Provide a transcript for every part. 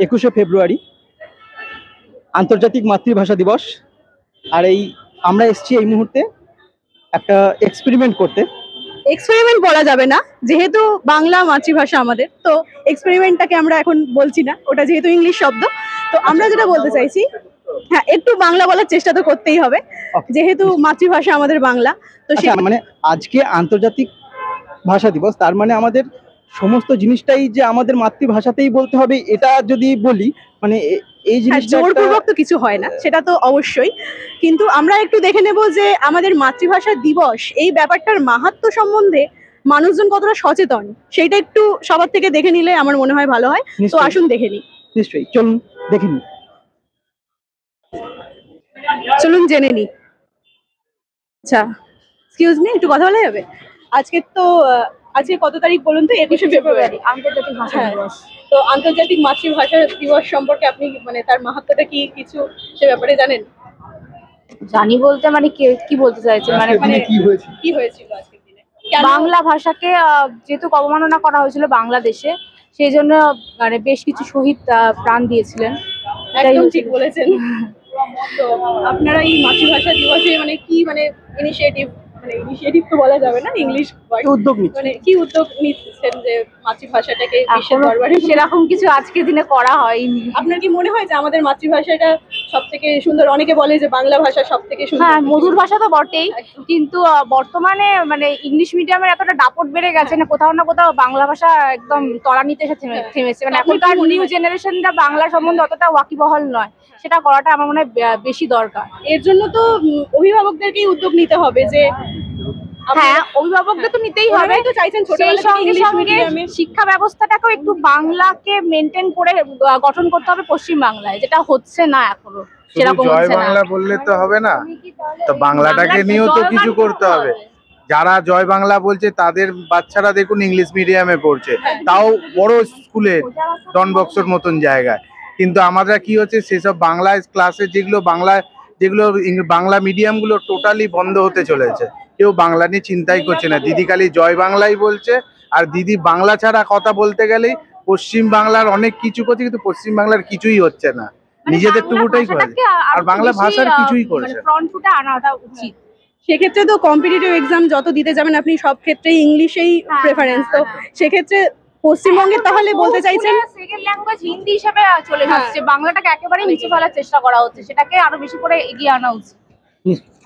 21শে ফেব্রুয়ারি আন্তর্জাতিক মাতৃভাষা দিবস। আর আমরা এসেছি এই মুহূর্তে একটা এক্সপেরিমেন্ট করতে। এক্সপেরিমেন্ট বলা যাবে না, যেহেতু বাংলা মাতৃভাষা আমাদের, তো এক্সপেরিমেন্টটাকে আমরা এখন বলছি না, ওটা যেহেতু ইংলিশ শব্দ। তো আমরা যেটা বলতে চাইছি, হ্যাঁ, একটু বাংলা বলার চেষ্টা তো করতেই হবে, যেহেতু মাতৃভাষা আমাদের বাংলা। তো মানে আজকে আন্তর্জাতিক ভাষা দিবস, তার মানে আমাদের সমস্ত জিনিসটাই যে আমাদের মাতৃভাষাতেই বলতে হবে, এটা যদি বলি মানে এই জিনিসটা জোরপূর্বক তো কিছু হয় না, সেটা তো অবশ্যই। কিন্তু আমরা একটু দেখে নেব যে আমাদের মাতৃভাষা দিবস এই ব্যাপারটার মাহাত্ম্য সম্বন্ধে মানুষজন কতটা সচেতন, সেইটা একটু সবার থেকে দেখে নিলে আমার মনে হয় ভালো হয়। তো আসুন দেখে নিই। নিশ্চয়ই, চলুন দেখে নিই। চলুন জেনে নিই। আচ্ছা, এক্সকিউজ মি, একটু কথা বলা যাবে? আজকে কত তারিখ বলুন তো? 21শে ফেব্রুয়ারি, আন্তর্জাতিক ভাষা দিবস। তো আন্তর্জাতিক মাতৃভাষা দিবস সম্পর্কে আপনি মানে তার মাহাত্ম্যটা কি কিছু সে ব্যাপারে জানেন? জানি বলতে মানে কি বলতে চাইছেন, মানে কি হয়েছিল আজকের দিনে? বাংলা ভাষাকে যেহেতু অবমাননা করা হয়েছিল বাংলাদেশে, সেই জন্য মানে বেশ কিছু শহীদ প্রাণ দিয়েছিলেন। একদম ঠিক বলেছেন। তো আপনারা এই মাতৃভাষা দিবসে মানে কি মানে ইনিশিয়েটিভ তো বলা যাবে না, ইংলিশ উদ্যোগ মানে কি উদ্যোগ নিচ্ছেন যে মাতৃভাষাটাকে বিশ্বের দরবারে? সেরকম কিছু আজকের দিনে করা হয়নি। আপনার কি মনে হয় যে আমাদের মাতৃভাষাটা সব থেকে সুন্দর? অনেকে বলে যে বাংলা ভাষা সব থেকে সুন্দর। হ্যাঁ, মধুর ভাষা তো বটেই, কিন্তু বর্তমানে মানে ইংলিশ মিডিয়ামের এতটা দাপট বেড়ে গেছে না, কোথাও না কোথাও বাংলা ভাষা একদম তলানিতে এসে থেমেছে। মানে এখনকার নিউ জেনারেশনরা বাংলা সম্বন্ধে অতটা ওয়াকিবহাল নয়, সেটা করাটা আমার মনে হয় বেশি দরকার। এর জন্য তো অভিভাবকদেরকেই উদ্যোগ নিতে হবে যে হ্যাঁ, অভিভাবকদের তো নিতেই হবে। সেই সঙ্গে সঙ্গে শিক্ষা ব্যবস্থাটাকেও একটু বাংলাকে মেনটেন করে গঠন করতে হবে পশ্চিম বাংলায়, যেটা হচ্ছে না এখনো সেরকম। জয় বাংলা বললে তো হবে না, তো বাংলাটাকে নিয়েও তো কিছু করতে হবে। যারা জয় বাংলা বলছে তাদের বাচ্চারা দেখুন ইংলিশ মিডিয়ামে পড়ছে, তাও বড় স্কুলে ডন বক্সের মতন জায়গায়। কিন্তু আমাদের কি হচ্ছে, সেসব বাংলা ক্লাসে যেগুলো বাংলা মিডিয়ামগুলো টোটালি বন্ধ হতে চলেছে। কেউ বাংলা নিয়ে চিন্তাই করছে না, দিদি খালি জয় বাংলাই বলছে। আর দিদি বাংলা ছাড়া কথা বলতে গেলেই পশ্চিম বাংলার অনেক কিছু করছে, কিন্তু পশ্চিম বাংলার কিছুই হচ্ছে না, নিজেদের টুকুটাই করে, আর বাংলা ভাষার কিছুই করছে। ফ্রন্ট ফুটে আনাটা উচিত। সেক্ষেত্রে তো কম্পিটিটিভ এক্সাম যত দিতে যাবেন আপনি, সব ক্ষেত্রেই ইংলিশেই প্রেফারেন্স। তো সেক্ষেত্রে পশ্চিমবঙ্গে তাহলে বলতে চাইছেন সেকেন্ড ল্যাঙ্গুয়েজ হিন্দি হিসেবে চলে যাচ্ছে, বাংলাটাকে একেবারে নিচে ফেলার চেষ্টা করা হচ্ছে, সেটাকে আরো বেশি করে এগিয়ে আনা উচিত।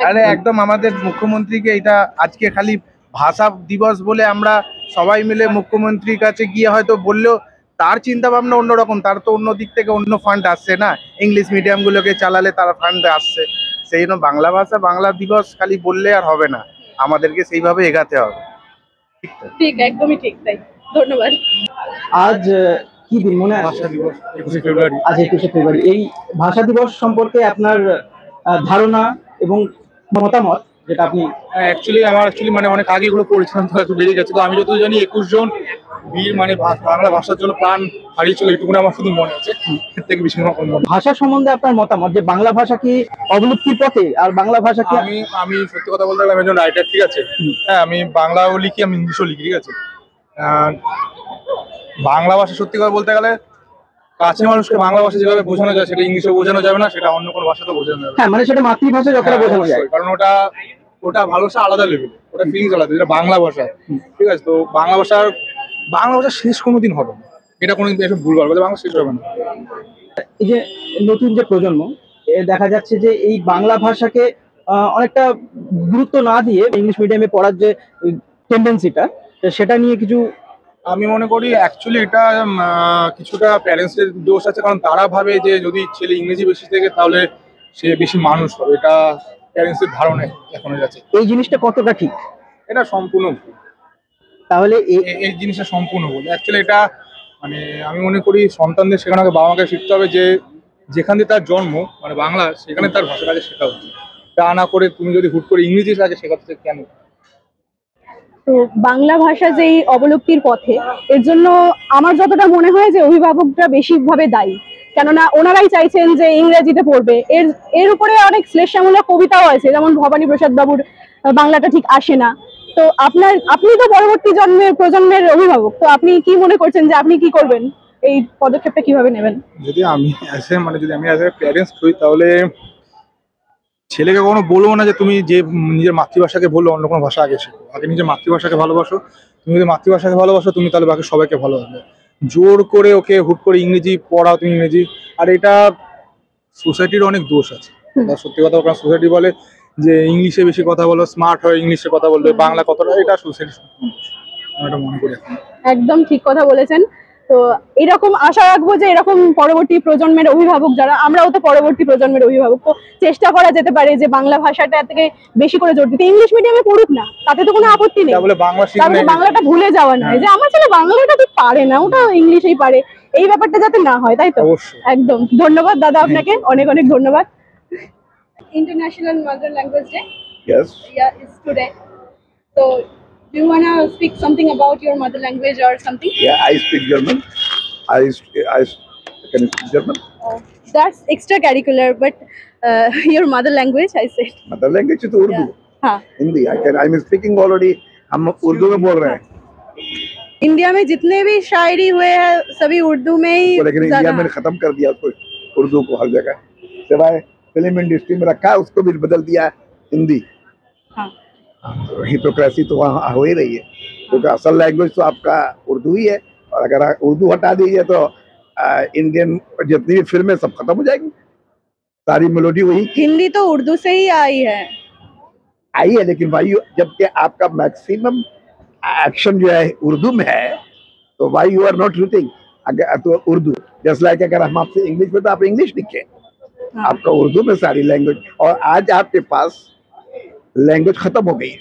আরে একদম, আমাদের মুখ্যমন্ত্রীকে এটা আজকে খালি ভাষা দিবস বলে আমরা সবাই মিলে মুখ্যমন্ত্রীর কাছে গিয়ে হয়তো বললেও তার চিন্তা ভাবনা অন্যরকম। তার তো অন্য দিক থেকে অন্য ফান্ড আসছে না, ইংলিশ মিডিয়ামগুলোকে চালালে তার ফান্ড আসছে। সেই জন্য বাংলা ভাষা বাংলা দিবস খালি বললে আর হবে না, আমাদেরকে সেইভাবে এগাতে হবে। ঠিক, একদমই ঠিক। তাই, ধন্যবাদ। আজ কি দিন মনে আছে? ভাষা দিবস 21শে ফেব্রুয়ারি। আজ 21শে ফেব্রুয়ারি। এই ভাষা দিবস সম্পর্কে আপনার ধারণা এবং মতামত, যেটা আপনি আমার মানে অনেক আগে এগুলো পড়েছিলাম, তো একটু বেড়ে গেছে। তো আমি যতদূর জানি 21 জন বীর মানে বাংলা ভাষার জন্য প্রাণ হারিয়েছিল, এইটুকুনি আমার শুধু মনে আছে। এর থেকে বেশি ভাষা সম্বন্ধে আপনার মতামত, যে বাংলা ভাষা কি অবলুপ্তির পথে? আর বাংলা ভাষা কি, আমি সত্যি কথা বলতে গেলে আমি একজন রাইটার, ঠিক আছে? হ্যাঁ, আমি বাংলাও লিখি, আমি ইংলিশও লিখি, ঠিক আছে? বাংলা ভাষা সত্যি কথা বলতে গেলে কাছের মানুষকে বাংলা ভাষা যেভাবে বোঝানো যায়, সেটা ইংলিশে বোঝানো যাবে না, সেটা অন্য কোনো ভাষাতে বোঝানো যাবে। হ্যাঁ, মানে সেটা মাতৃভাষা যতটা বোঝানো যায়, কারণ ওটা ভালোবাসা আলাদা লেভেল, ওটা ফিলিংস আলাদা, যেটা বাংলা ভাষা, ঠিক আছে? তো বাংলা ভাষা শেষ কোনোদিন হবে না, এটা কোনোদিন একটু ভুলভাল বলে বাংলা শেষ হবে না। এই যে নতুন যে প্রজন্ম, দেখা যাচ্ছে যে এই বাংলা ভাষাকে অনেকটা গুরুত্ব না দিয়ে ইংলিশ মিডিয়ামে পড়ার যে টেন্ডেন্সিটা, সেটা নিয়ে কিছু আমি মনে করি অ্যাকচুয়ালি এটা কিছুটা প্যারেন্টসদের দোষ আছে, কারণ তারা ভাবে যে যদি ছেলে ইংরেজি বেশি থেকে তাহলে সে বেশি মানুষ হবে। এটা প্যারেন্টসদের ধারণা এখনো যাচ্ছে। এই জিনিসটা কতটা ঠিক? এটা সম্পূর্ণ ভুল। তাহলে এই জিনিসটা সম্পূর্ণ ভুল। অ্যাকচুয়ালি এটা মানে আমি মনে করি সন্তানদের শেখানো আগে বাবা মাকে শিখতে হবে যে যেখান দিয়ে তার জন্ম মানে বাংলা, সেখানে তার ভাষাটাকে শেখা উচিত। তা না করে তুমি যদি হুট করে ইংরেজি আগে শেখাতে কেন? তো বাংলা ভাষা যেই অবলুপ্তির পথে, এর জন্য আমার যতটা মনে হয় যে অভিভাবকরা বেশিভাবে দায়ী। কেননা ওনারাই চাইছেন যে ইংরেজিতে পড়বে। এর উপরে অনেক শ্লেষামূলক কবিতাও আছে, যেমন ভবানী প্রসাদ বাবুর বাংলাটা ঠিক আসে না। তো আপনি তো পরবর্তী প্রজন্মের অভিভাবক, তো আপনি কি মনে করছেন যে আপনি কি করবেন এই পদক্ষেপটা কিভাবে নেবেন? যদি আমি যদি আমি অ্যাজ এ প্যারেন্টস হই, তাহলে ছেলেকে কখনো বলবো না যে তুমি যে নিজের মাতৃভাষাকে বললো অন্য কোনো ভাষা আগে শেখো। আগে নিজের মাতৃভাষাকে ভালোবাসো। তুমি যদি মাতৃভাষাকে ভালোবাসো তুমি তাহলে বাকি সবাইকে ভালোবাসবে। জোর করে ওকে হুট করে ইংরেজি পড়াও তুমি ইংরেজি, আর এটা সোসাইটির অনেক দোষ আছে। সত্যি কথা, কারণ সোসাইটি বলে যে ইংলিশে বেশি কথা বলো, স্মার্ট হয় ইংলিশে কথা বলবে, বাংলা কথাটা, এটা সোসাইটির আমি এটা মনে করি এখন। একদম ঠিক কথা বলেছেন। তো এরকম আশা রাখবো যে এরকম পরবর্তী প্রজন্মের অভিভাবক যারা, আমরাও তো পরবর্তী প্রজন্মের অভিভাবক, তো চেষ্টা করা যেতে পারে যে বাংলা ভাষাটা থেকে বেশি করে জোর দিতে। ইংলিশ মিডিয়ামে পড়ুক না, তাতে তো কোনো আপত্তি নেই, বলে বাংলা তাহলে বাংলাটা ভুলে যাওয়া নয় যে আমার ছেলে বাংলাটা ঠিক পারে না, ওটা ইংলিশেই পারে, এই ব্যাপারটা যাতে না হয়, তাই তো? অবশ্যই। একদম ধন্যবাদ দাদা, আপনাকে অনেক অনেক ধন্যবাদ। International mother language day Yes. is today. So do you want to speak something about your mother language or something? Yeah, I speak German. I can speak German. That's extracurricular, but your mother language, I said. Mother language is Urdu. हाँ, Hindi. I'm speaking already. हम उर्दू में बोल रहे हैं। India में जितने भी शायरी हुए हैं सभी उर्दू में ही लेकिन इंडिया ज़्यादा। में खत्म कर दिया उसको, उर्दू को हर जगह। सिवाय फिल्म इंडस्ट्री में रखा है, उसको भी बदल दिया है हिंदी। हाँ। हिपोक्रेसी तो वहाँ हो ही रही है, क्योंकि असल लैंग्वेज तो आपका उर्दू ही है, और अगर उर्दू हटा दीजिए तो इंडियन जितनी भी फिल्में सब खत्म हो जाएगी। सारी मेलोडी वही हिंदी तो उर्दू से ही आई है। है, लेकिन भाई जबकि आपका मैक्सिमम एक्शन जो है उर्दू में है, तो why you are not reading अगर तो उर्दू। जस्ट लाइक अगर हम आपसे इंग्लिश में, तो आप इंग्लिश लिखें, आपका उर्दू में सारी लैंग्वेज। और आज आपके पास लैंग्वेज खत्म हो गई है।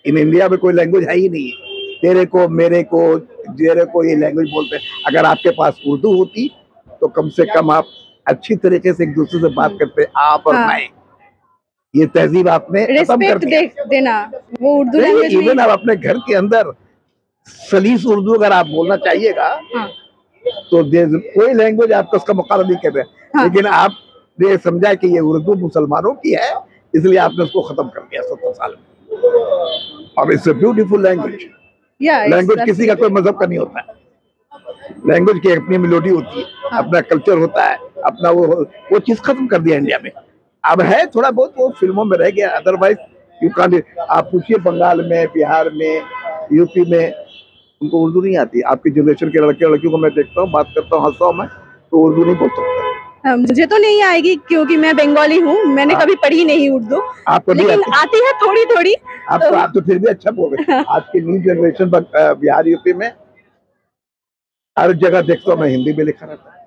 इन इंडिया में कोई लैंग्वेज है ही नहीं है। तेरे को, मेरे को, जेरे को ये लैंग्वेज बोलते हैं। अगर आपके पास उर्दू होती तो कम से कम आप अच्छी तरीके से एक दूसरे से बात करते, आप और मैं। ये तहजीब आपने खत्म कर रिस्पेक्ट दिया। देना, वो उर्दू लैंग्वेज में। इवन आप अपने घर के अंदर सलीस उर्दू अगर आप बोलना चाहिएगा, हाँ। तो कोई लैंग्वेज आपको उसका मुकाबला नहीं कर रहे। हाँ। लेकिन आपने समझा कि ये उर्दू मुसलमानों की है, इसलिए आपने उसको खत्म कर दिया 70 साल में। और it's a beautiful language. Language किसी का कोई मजहब का नहीं होता है। लैंग्वेज की अपनी मेलोडी होती है, अपना कल्चर होता है, अपना वो चीज खत्म कर दिया इंडिया में। अब है थोड़ा बहुत, वो फिल्मों में रह गया, अदरवाइज यू कांट। आप पूछिए बंगाल में, बिहार में, यूपी में, उनको उर्दू नहीं आती। आपकी जनरेशन के लड़के लड़कियों को मैं देखता हूँ, बात करता हूँ, हंसता हूँ मैं, तो उर्दू नहीं बोल सकता। मुझे तो नहीं आएगी क्योंकि मैं बंगाली हूँ, मैंने कभी पढ़ी नहीं उर्दू, आपको नहीं लेकिन आती है थोड़ी थोड़ी। आप तो फिर भी अच्छा बोल रहे हैं। आज की न्यू जनरेशन बिहार यूपी में हर जगह देखता हूँ मैं, हिंदी में लिखा रहता है।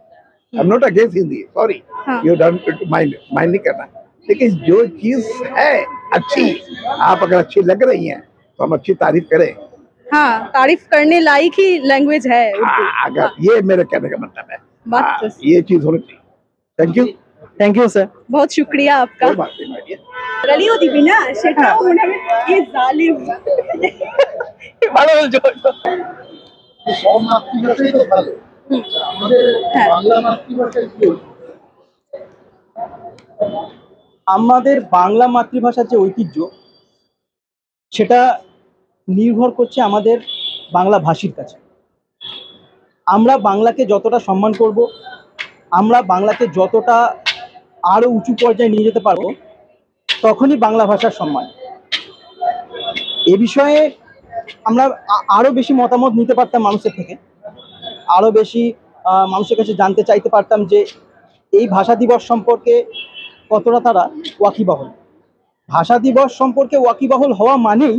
I am not against Hindi, sorry, you don't mind नहीं करना, लेकिन जो चीज है अच्छी, आप अगर अच्छी लग रही हैं तो हम अच्छी तारीफ करें। हाँ, तारीफ करने लायक ही लैंग्वेज है उर्दू। अगर ये मेरे कहने का मतलब है, बात तो ये चीज होनी चाहिए। Thank you, thank you sir. बहुत शुक्रिया आपका। कोई बात नहीं my dear। গালিও দিবি না, সেটাও মনে হবে এই জালিম। ভালো বলছো। সব মাতৃভাষাই তো ভালো, আমাদের বাংলা মাতৃভাষায় কি আমাদের বাংলা মাতৃভাষার যে ঐতিহ্য, সেটা নির্ভর করছে আমাদের বাংলা ভাষীর কাছে। আমরা বাংলাকে যতটা সম্মান করব, আমরা বাংলাকে যতটা আরো উঁচু পর্যায়ে নিয়ে যেতে পারবো, তখনই বাংলা ভাষার সম্মান। এ বিষয়ে আমরা আরো বেশি মতামত নিতে পারতাম মানুষের থেকে, আরো বেশি মানুষের কাছে জানতে চাইতে পারতাম যে এই ভাষা দিবস সম্পর্কে কতটা তারা ওয়াকিবহল। ভাষা দিবস সম্পর্কে ওয়াকিবহল হওয়া মানেই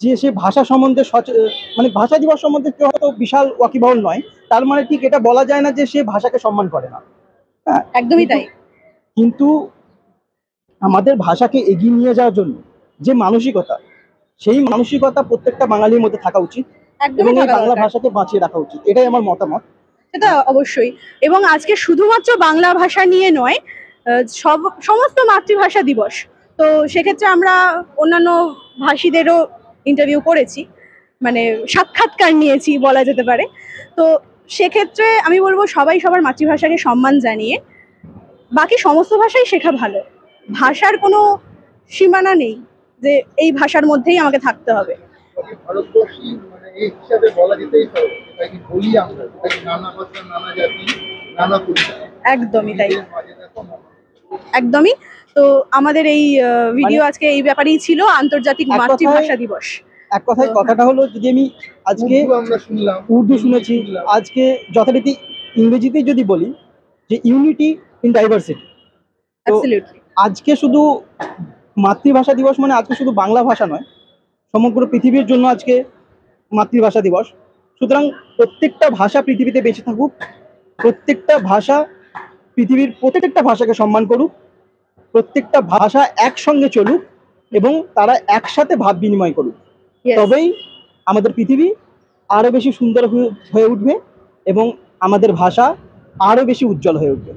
যে সে ভাষা সম্বন্ধে মানে ভাষা দিবস সম্বন্ধে কেউ হয়তো বিশাল ওয়াকিবহল নয়, তার মানে ঠিক এটা বলা যায় না যে সে ভাষাকে সম্মান করে না। হ্যাঁ, একদমই তাই। কিন্তু আমাদের ভাষাকে এগিয়ে নিয়ে যাওয়ার জন্য যে মানসিকতা, সেই মানসিকতা প্রত্যেকটা বাঙালির মধ্যে থাকা উচিত এবং এই বাংলা ভাষাকে বাঁচিয়ে রাখা উচিত, এটাই আমার মতামত। সেটা অবশ্যই। এবং আজকে শুধুমাত্র বাংলা ভাষা নিয়ে নয়, সমস্ত মাতৃভাষা দিবস, তো সেক্ষেত্রে আমরা অন্যান্য ভাষীদেরও ইন্টারভিউ করেছি, মানে সাক্ষাৎকার নিয়েছি বলা যেতে পারে। তো সেক্ষেত্রে আমি বলবো সবাই সবার মাতৃভাষাকে সম্মান জানিয়ে বাকি সমস্ত ভাষাই শেখা ভালো। ভাষার কোনো সীমানা নেই যে এই ভাষার মধ্যেই আমাকে থাকতে হবে। ভারতবর্ষী মানে এই হিসাবে বলা যেতেই পারে, এটা কি বলি আমরা, এটা কি নানা ভাষা, নানা জাতি, নানা পরিচয়। একদমই তাই, এর মাঝে দেখো নানা। একদমই। তো আমাদের এই ভিডিও আজকে এই ব্যাপারেই ছিল, আন্তর্জাতিক এক কথায়- মাতৃভাষা দিবস। এক কথায় কথাটা হলো, যদি আমি আজকে উর্দু আমরা শুনলাম, উর্দু শুনেছি, শুনলাম। আজকে যথারীতি ইংরেজিতে যদি বলি যে ইউনিটি ইন ডাইভার্সিটি, তো অ্যাবসলিউটলি। আজকে শুধু মাতৃভাষা দিবস মানে আজকে শুধু বাংলা ভাষা নয়, সমগ্র পৃথিবীর জন্য আজকে মাতৃভাষা দিবস। সুতরাং প্রত্যেকটা ভাষা পৃথিবীতে বেঁচে থাকুক, প্রত্যেকটা ভাষা পৃথিবীর প্রত্যেকটা ভাষাকে সম্মান করুক, প্রত্যেকটা ভাষা একসঙ্গে চলুক এবং তারা একসাথে ভাব বিনিময় করুক। Yes. তবেই আমাদের পৃথিবী আরো বেশি সুন্দর হয়ে উঠবে এবং আমাদের ভাষা আরো বেশি উজ্জ্বল হয়ে উঠবে।